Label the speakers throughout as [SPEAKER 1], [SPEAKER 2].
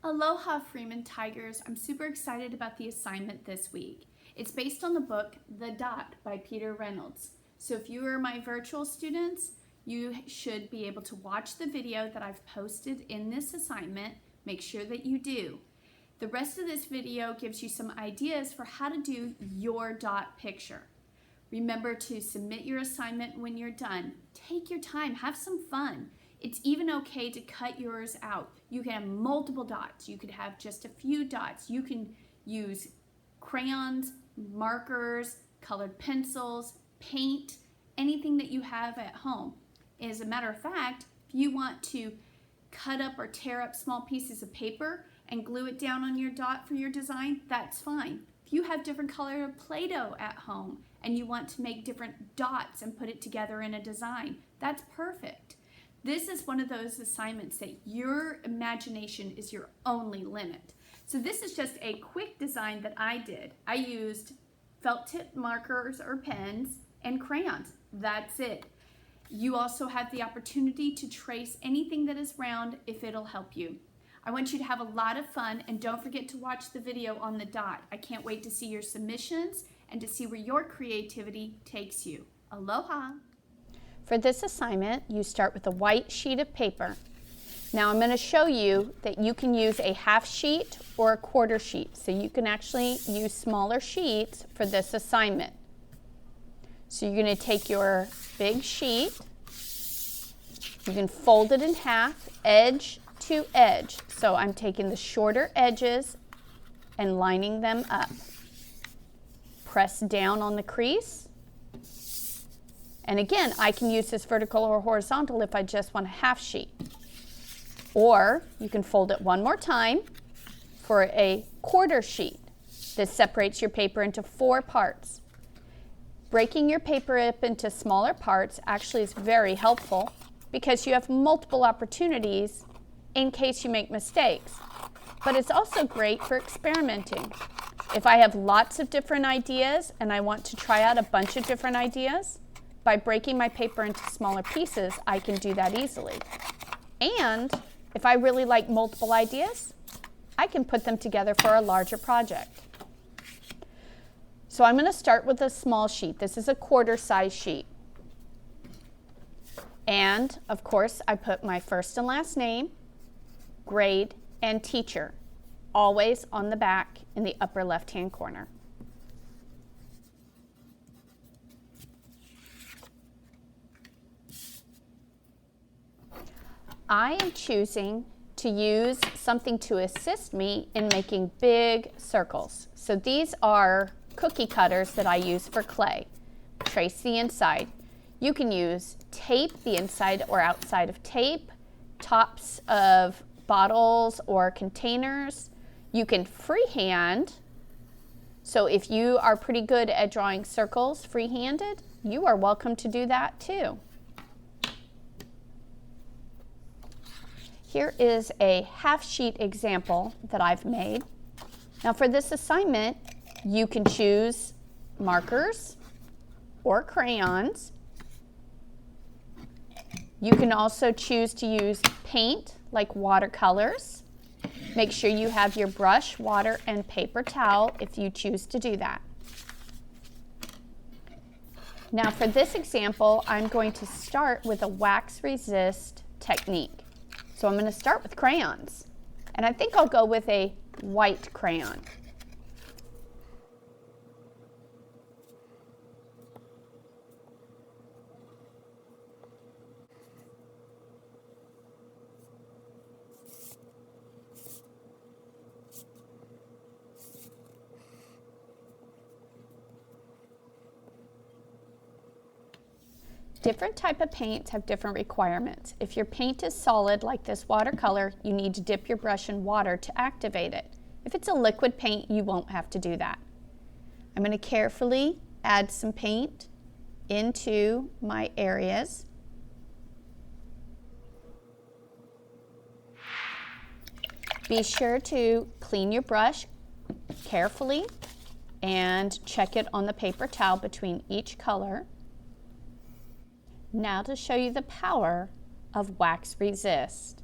[SPEAKER 1] Aloha Freeman Tigers. I'm super excited about the assignment this week. It's based on the book The Dot by Peter Reynolds. So if you are my virtual students, you should be able to watch the video that I've posted in this assignment. Make sure that you do. The rest of this video gives you some ideas for how to do your dot picture. Remember to submit your assignment when you're done. Take your time, have some fun. It's even okay to cut yours out. You can have multiple dots. You could have just a few dots. You can use crayons, markers, colored pencils, paint, anything that you have at home. As a matter of fact, if you want to cut up or tear up small pieces of paper and glue it down on your dot for your design, that's fine. If you have different colored Play-Doh at home and you want to make different dots and put it together in a design, that's perfect. This is one of those assignments that your imagination is your only limit. So this is just a quick design that I did. I used felt tip markers or pens and crayons. That's it. You also have the opportunity to trace anything that is round if it'll help you. I want you to have a lot of fun, and don't forget to watch the video on the dot. I can't wait to see your submissions and to see where your creativity takes you. Aloha!
[SPEAKER 2] For this assignment, you start with a white sheet of paper. Now I'm going to show you that you can use a half sheet or a quarter sheet, so you can actually use smaller sheets for this assignment. So you're going to take your big sheet, you can fold it in half, edge to edge. So I'm taking the shorter edges and lining them up. Press down on the crease. And again, I can use this vertical or horizontal if I just want a half sheet. Or you can fold it one more time for a quarter sheet. This separates your paper into 4 parts. Breaking your paper up into smaller parts actually is very helpful because you have multiple opportunities in case you make mistakes. But it's also great for experimenting. If I have lots of different ideas and I want to try out a bunch of different ideas, by breaking my paper into smaller pieces, I can do that easily. And if I really like multiple ideas, I can put them together for a larger project. So I'm going to start with a small sheet. This is a quarter size sheet. And of course, I put my first and last name, grade, and teacher, always on the back in the upper left-hand corner. I am choosing to use something to assist me in making big circles. So these are cookie cutters that I use for clay. Trace the inside. You can use tape, the inside or outside of tape, tops of bottles or containers. You can freehand. So if you are pretty good at drawing circles free-handed, you are welcome to do that too. Here is a half sheet example that I've made. Now for this assignment, you can choose markers or crayons. You can also choose to use paint like watercolors. Make sure you have your brush, water, and paper towel if you choose to do that. Now for this example, I'm going to start with a wax resist technique. So I'm going to start with crayons, and I think I'll go with a white crayon. Different type of paints have different requirements. If your paint is solid like this watercolor, you need to dip your brush in water to activate it. If it's a liquid paint, you won't have to do that. I'm going to carefully add some paint into my areas. Be sure to clean your brush carefully and check it on the paper towel between each color. Now to show you the power of wax resist.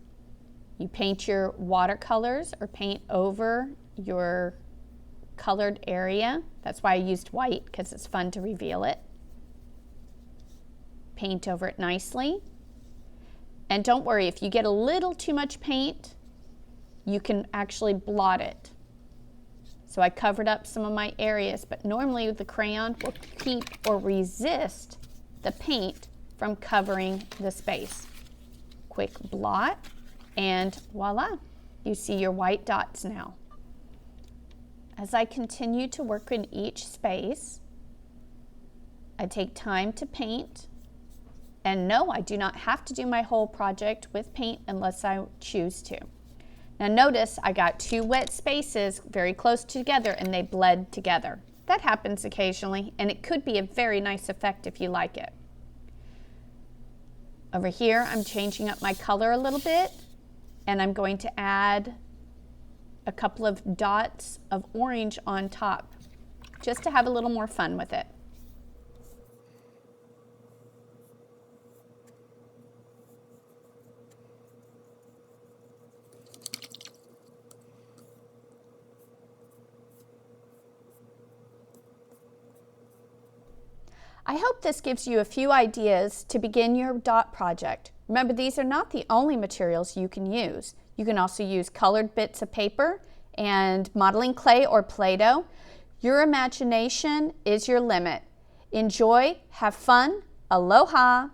[SPEAKER 2] You paint your watercolors or paint over your colored area. That's why I used white, because it's fun to reveal it. Paint over it nicely. And don't worry, if you get a little too much paint, you can actually blot it. So I covered up some of my areas, but normally the crayon will keep or resist the paint from covering the space. Quick blot, and voila, you see your white dots now. As I continue to work in each space, I take time to paint. And no, I do not have to do my whole project with paint unless I choose to. Now notice I got two wet spaces very close together and they bled together. That happens occasionally, and it could be a very nice effect if you like it. Over here, I'm changing up my color a little bit, and I'm going to add a couple of dots of orange on top, just to have a little more fun with it. I hope this gives you a few ideas to begin your dot project. Remember, these are not the only materials you can use. You can also use colored bits of paper and modeling clay or Play-Doh. Your imagination is your limit. Enjoy, have fun, aloha!